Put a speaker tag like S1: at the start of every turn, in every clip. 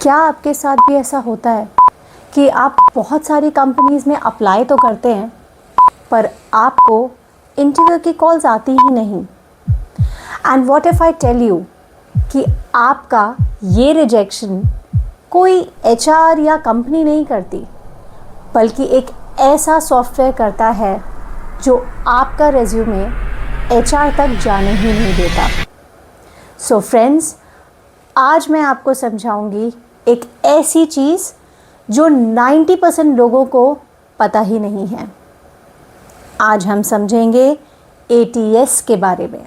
S1: क्या आपके साथ भी ऐसा होता है कि आप बहुत सारी कंपनीज़ में अप्लाई तो करते हैं पर आपको इंटरव्यू की कॉल्स आती ही नहीं। And what if I tell you कि आपका ये रिजेक्शन कोई एचआर या कंपनी नहीं करती, बल्कि एक ऐसा सॉफ्टवेयर करता है जो आपका रेज्यूमे एचआर तक जाने ही नहीं देता। सो फ्रेंड्स, आज मैं आपको समझाऊंगी एक ऐसी चीज़ जो 90% लोगों को पता ही नहीं है। आज हम समझेंगे ATS के बारे में।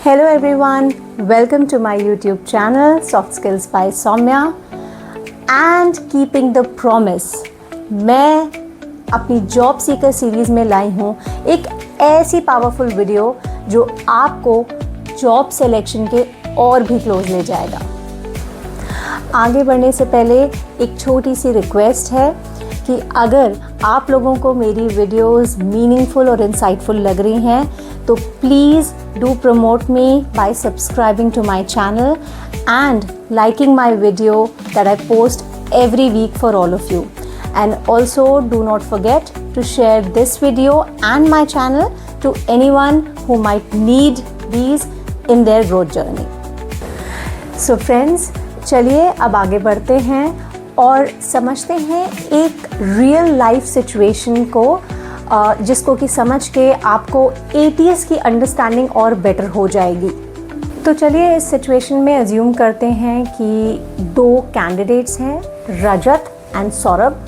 S1: Hello everyone, welcome to my YouTube channel soft skills by Saumya and keeping the promise. मैं अपनी जॉब सीकर सीरीज़ में लाई हूँ एक ऐसी पावरफुल वीडियो जो आपको जॉब सिलेक्शन के और भी क्लोज ले जाएगा। आगे बढ़ने से पहले एक छोटी सी रिक्वेस्ट है कि अगर आप लोगों को मेरी वीडियोस मीनिंगफुल और इंसाइटफुल लग रही हैं तो please do promote me by subscribing to my channel and liking my video that I post every week for all of you. And also do not forget to share this video and my channel to anyone who might need these in their growth journey. So friends, चलिए अब आगे बढ़ते हैं और समझते हैं एक real life situation को जिसको कि समझ के आपको ATS की अंडरस्टैंडिंग और बेटर हो जाएगी। तो चलिए इस सिचुएशन में अज्यूम करते हैं कि दो कैंडिडेट्स हैं, रजत एंड सौरभ।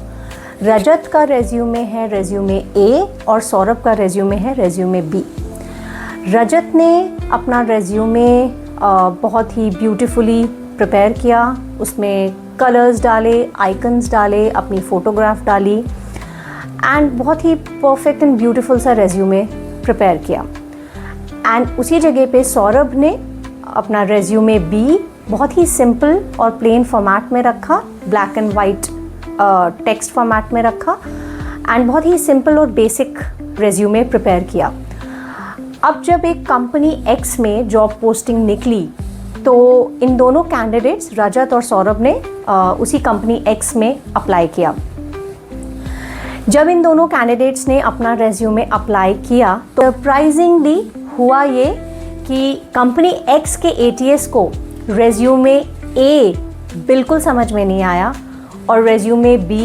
S1: रजत का रेज्यूमे है रेज्यूमे A और सौरभ का रेज्यूमे है रेज्यूमे B। रजत ने अपना रेज्यूमे बहुत ही ब्यूटीफुली प्रिपेयर किया, उसमें कलर्स डाले, आइकन्स डाले, अपनी फ़ोटोग्राफ डाली एंड बहुत ही परफेक्ट एंड ब्यूटीफुल सा रेज्यूमे प्रिपेयर किया। एंड उसी जगह पे सौरभ ने अपना रेज्यूमे B बहुत ही सिंपल और प्लेन फॉर्मेट में रखा, black and white text format में रखा एंड बहुत ही सिंपल और बेसिक रेज्यूमे प्रिपेयर किया। अब जब एक कंपनी X में जॉब पोस्टिंग निकली तो इन दोनों कैंडिडेट्स रजत और सौरभ ने उसी कंपनी X में अप्लाई किया। जब इन दोनों कैंडिडेट्स ने अपना रेज्यूमे अप्लाई किया तो सरप्राइजिंगली हुआ ये कि कंपनी X के ATS को रेज्यूमे A बिल्कुल समझ में नहीं आया और रेज्यूमे B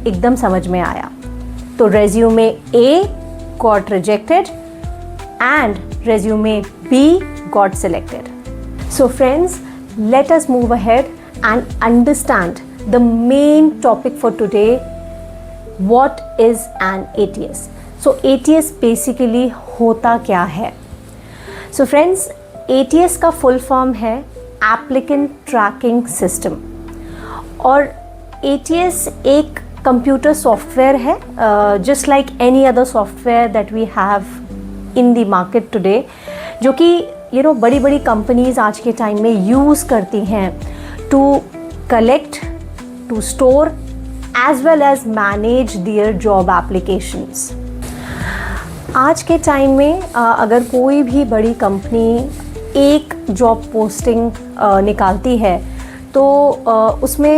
S1: एकदम समझ में आया। तो resume A got rejected and resume B got selected. So friends, let us move ahead and understand the main topic for today. What is an ATS? So ATS basically होता क्या है? So friends, ATS का full form है Applicant Tracking System और ATS एक computer software है just like any other software that we have in the market today, जो कि बड़ी बड़ी कंपनीज आज के टाइम में यूज़ करती हैं to collect, to store as well as manage their job applications. आज के टाइम में अगर कोई भी बड़ी कंपनी एक जॉब पोस्टिंग निकालती है तो उसमें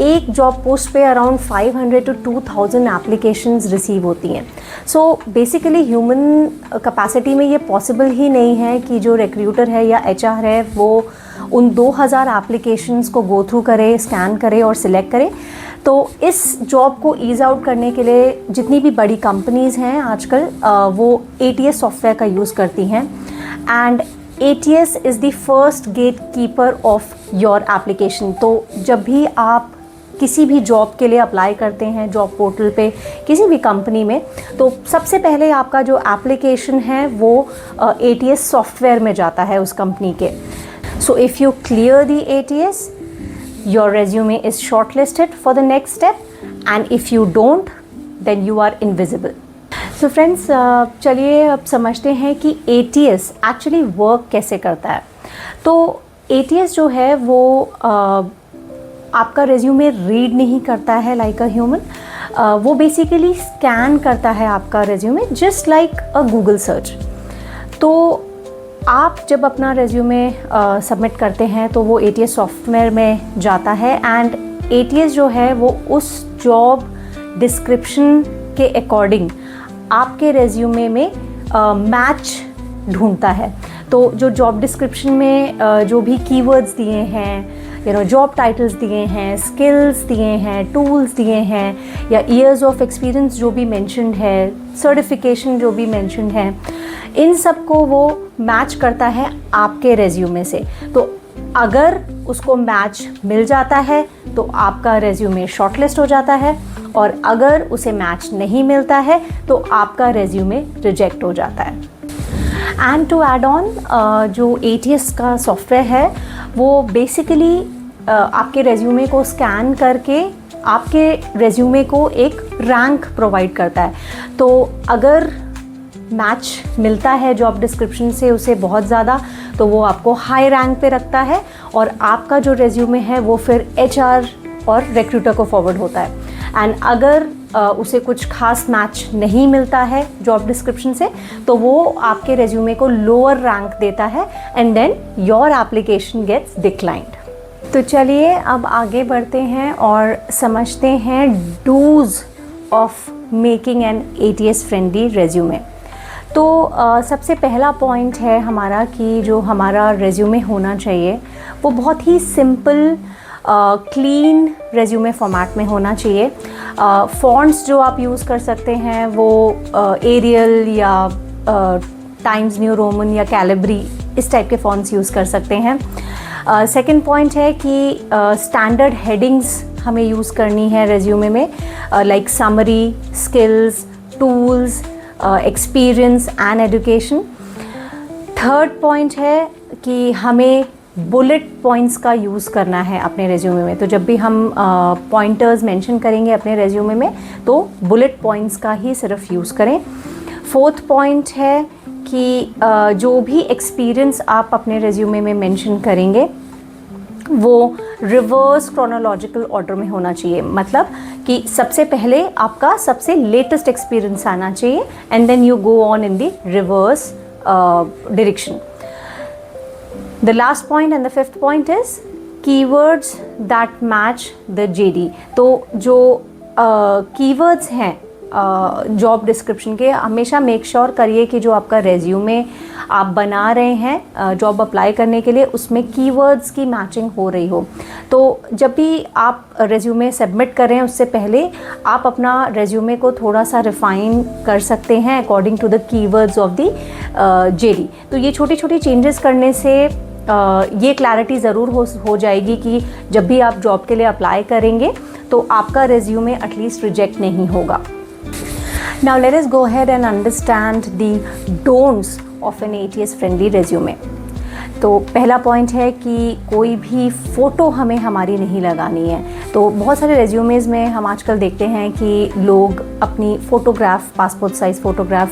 S1: एक जॉब पोस्ट पे अराउंड 500 to 2000 एप्लीकेशंस रिसीव होती हैं। सो बेसिकली ह्यूमन कैपेसिटी में ये पॉसिबल ही नहीं है कि जो रिक्रूटर है या HR है वो उन 2000 एप्लीकेशंस को गो थ्रू करे, स्कैन करे और सिलेक्ट करे। तो इस जॉब को ईज़ आउट करने के लिए जितनी भी बड़ी कंपनीज़ हैं आजकल वो ATS सॉफ्टवेयर का यूज़ करती हैं and ATS is the first gatekeeper of your application. तो जब भी आप किसी भी जॉब के लिए अप्लाई करते हैं जॉब पोर्टल पे किसी भी कंपनी में, तो सबसे पहले आपका जो एप्लीकेशन है वो ATS सॉफ्टवेयर में जाता है उस कंपनी के। So if you clear the ATS, your resume is shortlisted for the next step and if you don't then you are invisible. So friends, चलिए अब समझते हैं कि ATS एक्चुअली वर्क कैसे करता है। तो ATS जो है वो आपका रेज्यूमे रीड नहीं करता है लाइक अ ह्यूमन, वो बेसिकली स्कैन करता है आपका रेज्यूमे जस्ट लाइक अ गूगल सर्च। तो आप जब अपना रेज्यूमे सबमिट करते हैं तो वो ATS सॉफ्टवेयर में जाता है एंड ATS जो है वो उस जॉब डिस्क्रिप्शन के अकॉर्डिंग आपके रेज्यूमे में मैच ढूंढता है। तो जो जॉब डिस्क्रिप्शन में जो भी कीवर्ड्स दिए हैं, जॉब टाइटल्स दिए हैं, स्किल्स दिए हैं, टूल्स दिए हैं, या ईयर्स ऑफ एक्सपीरियंस जो भी मेंशन्ड है, सर्टिफिकेशन जो भी मेंशन्ड है, इन सब को वो मैच करता है आपके रेज्यूमे से। तो अगर उसको मैच मिल जाता है तो आपका रेज्यूमे शॉर्टलिस्ट हो जाता है, और अगर उसे मैच नहीं मिलता है तो आपका रेज्यूमे रिजेक्ट हो जाता है। एंड टू ऐड ऑन, जो ATS का सॉफ्टवेयर है वो बेसिकली आपके रेज्यूमे को स्कैन करके आपके रेज्यूमे को एक रैंक प्रोवाइड करता है। तो अगर मैच मिलता है जॉब डिस्क्रिप्शन से उसे बहुत ज़्यादा, तो वो आपको हाई रैंक पे रखता है और आपका जो रेज्यूमे है वो फिर HR और रिक्रूटर को फॉरवर्ड होता है। एंड अगर उसे कुछ खास मैच नहीं मिलता है जॉब डिस्क्रिप्शन से, तो वो आपके रेज्यूमे को लोअर रैंक देता है and then your application gets declined. तो चलिए अब आगे बढ़ते हैं और समझते हैं dos of making an ATS friendly resume. तो सबसे पहला पॉइंट है हमारा कि जो हमारा रेज्यूमे होना चाहिए वो बहुत ही सिंपल क्लीन रेज्यूमे फॉर्मेट में होना चाहिए। फॉन्ट्स जो आप यूज़ कर सकते हैं वो एरियल या टाइम्स न्यू रोमन या कैलिब्री, इस टाइप के फॉन्ट्स यूज़ कर सकते हैं। सेकंड पॉइंट है कि स्टैंडर्ड हेडिंग्स हमें यूज़ करनी है रेज्यूमे में, like summary, skills, tools, experience and education. Third point है कि हमें बुलेट पॉइंट्स का यूज़ करना है अपने रेज्यूमे में। तो जब भी हम पॉइंटर्स मेंशन करेंगे अपने रेज्यूमे में तो बुलेट पॉइंट्स का ही सिर्फ यूज़ करें। फोर्थ पॉइंट है कि जो भी एक्सपीरियंस आप अपने रेज्यूमे में मेंशन करेंगे वो रिवर्स क्रोनोलॉजिकल ऑर्डर में होना चाहिए। मतलब कि सबसे पहले आपका सबसे लेटेस्ट एक्सपीरियंस आना चाहिए and then you go on in the reverse direction. The last point and the fifth point is keywords that match the JD। तो जो keywords हैं जॉब डिस्क्रिप्शन के, हमेशा मेक श्योर करिए कि जो आपका रेज्यूमे आप बना रहे हैं जॉब अप्लाई करने के लिए उसमें कीवर्ड्स की मैचिंग हो रही हो। तो जब भी आप रेज्यूमे सबमिट करें उससे पहले आप अपना रेज्यूमे को थोड़ा सा रिफाइन कर सकते हैं according to the keywords of the JD। तो ये छोटी छोटी चेंजेस करने से ये क्लैरिटी ज़रूर हो जाएगी कि जब भी आप जॉब के लिए अप्लाई करेंगे तो आपका रेज्यूमे एटलीस्ट रिजेक्ट नहीं होगा। Now let us go ahead and understand the don'ts of an ATS friendly resume। तो पहला पॉइंट है कि कोई भी फ़ोटो हमें हमारी नहीं लगानी है। तो बहुत सारे रेज्यूमेज़ में हम आजकल देखते हैं कि लोग अपनी photograph, passport size photograph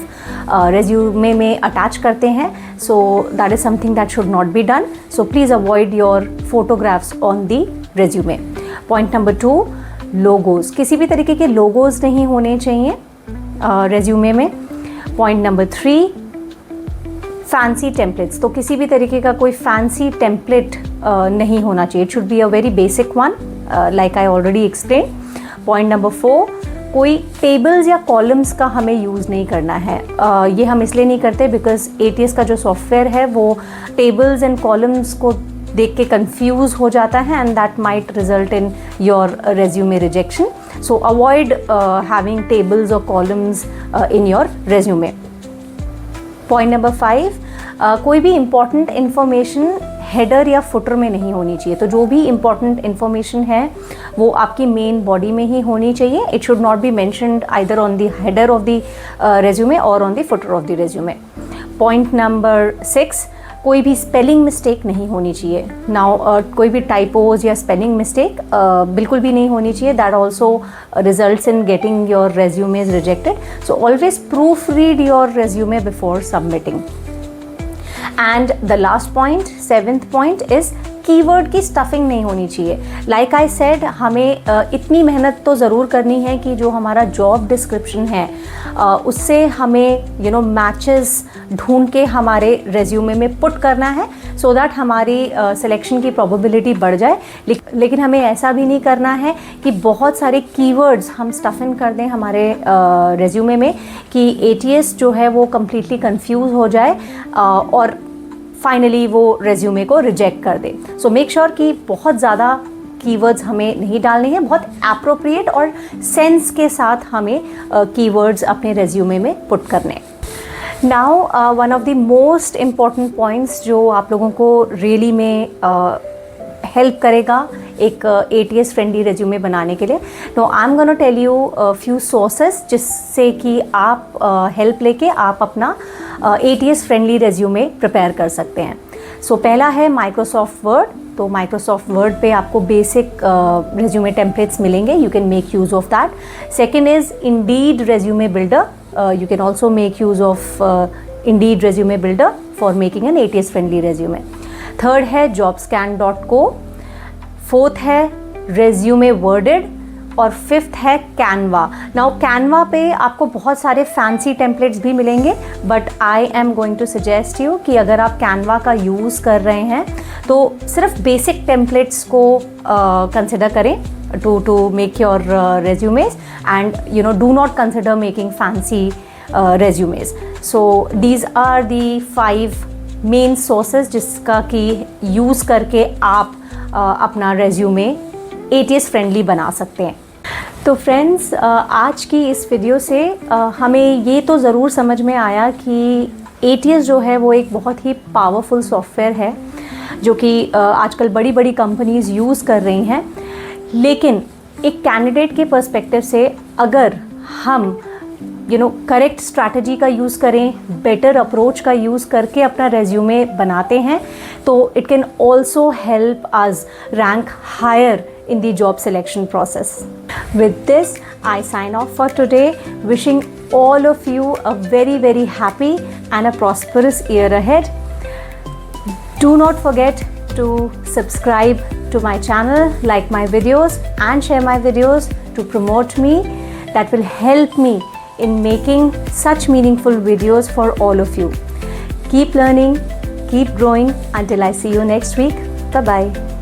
S1: resume में अटैच करते हैं। So that is something that should not be done. So please avoid your photographs on the resume. Point number 2, logos. किसी भी तरीके के लोगोज़ नहीं होने चाहिए रेज्यूमे में। Point number 3, fancy templates. तो किसी भी तरीके का कोई फैंसी टेम्पलेट नहीं होना चाहिए। It should be a very basic one like I already explain. Point number 4, कोई टेबल्स या कॉलम्स का हमें यूज़ नहीं करना है। ये हम इसलिए नहीं करते बिकॉज ATS का जो सॉफ्टवेयर है वो टेबल्स एंड कॉलम्स को देख के कंफ्यूज हो जाता है and that might result in your resume rejection. So avoid having tables और columns in your resume. Point number 5, कोई भी इम्पॉर्टेंट इन्फॉर्मेशन हेडर या फुटर में नहीं होनी चाहिए। तो जो भी इम्पॉर्टेंट इन्फॉर्मेशन है वो आपकी मेन बॉडी में ही होनी चाहिए। It should not be mentioned either on the header of the resume or on the footer of the resume. Point number 6, कोई भी स्पेलिंग मिस्टेक नहीं होनी चाहिए। नाउ कोई भी टाइपोज या स्पेलिंग मिस्टेक बिल्कुल भी नहीं होनी चाहिए। That also results in getting your resumes rejected. So always proof read your resume before submitting. And the last point, 7th point is keyword की स्टफिंग नहीं होनी चाहिए। लाइक आई सेड, हमें इतनी मेहनत तो ज़रूर करनी है कि जो हमारा जॉब डिस्क्रिप्शन है उससे हमें मैचेस ढूंढ के हमारे रेज्यूमे में पुट करना है, सो दैट हमारी सिलेक्शन की प्रोबेबिलिटी बढ़ जाए। लेकिन हमें ऐसा भी नहीं करना है कि बहुत सारे कीवर्ड्स हम स्टफ इन कर दें हमारे रेज्यूमे में कि ATS जो है वो कम्प्लीटली कंफ्यूज हो जाए और फाइनली वो रेज्यूमे को रिजेक्ट कर दे। सो मेक श्योर कि बहुत ज़्यादा कीवर्ड्स हमें नहीं डालने हैं, बहुत एप्रोप्रिएट और सेंस के साथ हमें कीवर्ड्स अपने रेज्यूमे में पुट करने। Now one of the most important points जो आप लोगों को रियली में हेल्प करेगा एक ATS फ्रेंडली रेज्यूमे बनाने के लिए। तो I am gonna tell you few sources जिससे कि आप हेल्प लेके आप अपना ATS फ्रेंडली रेज्यूमे प्रिपेयर कर सकते हैं। सो पहला है माइक्रोसॉफ्ट वर्ड। तो माइक्रोसॉफ्ट वर्ड पे आपको बेसिक रेज्यूमे टेम्पलेट्स मिलेंगे, you can make use of that. Second is Indeed resume builder, you can also make use of Indeed resume builder for making an ATS friendly resume. Third है jobscan.co, fourth है resume worded और fifth है Canva. Now Canva पे आपको बहुत सारे fancy templates भी मिलेंगे, but I am going to suggest you कि अगर आप Canva का यूज़ कर रहे हैं तो सिर्फ बेसिक टेम्पलेट्स को कंसिडर करें to make your resumes, and do not consider making fancy resumes. So these are the 5 main sources जिसका कि यूज़ करके आप अपना रेज्यूमे ATS फ्रेंडली बना सकते हैं। तो फ्रेंड्स, आज की इस वीडियो से हमें ये तो ज़रूर समझ में आया कि ATS जो है वो एक बहुत ही पावरफुल सॉफ्टवेयर है जो कि आजकल बड़ी बड़ी कंपनीज़ यूज़ कर रही हैं। लेकिन एक कैंडिडेट के पर्सपेक्टिव से अगर हम करेक्ट स्ट्रैटेजी का यूज़ करें, बेटर अप्रोच का यूज़ करके अपना रेज्यूमे बनाते हैं, तो it can also help us rank higher in the job selection process. With this, I sign off for today, wishing all of you a very, very happy and a prosperous year ahead. Do not forget to subscribe to my channel, like my videos and share my videos to promote me. That will help me in making such meaningful videos for all of you. Keep learning, keep growing until I see you next week. Bye-bye.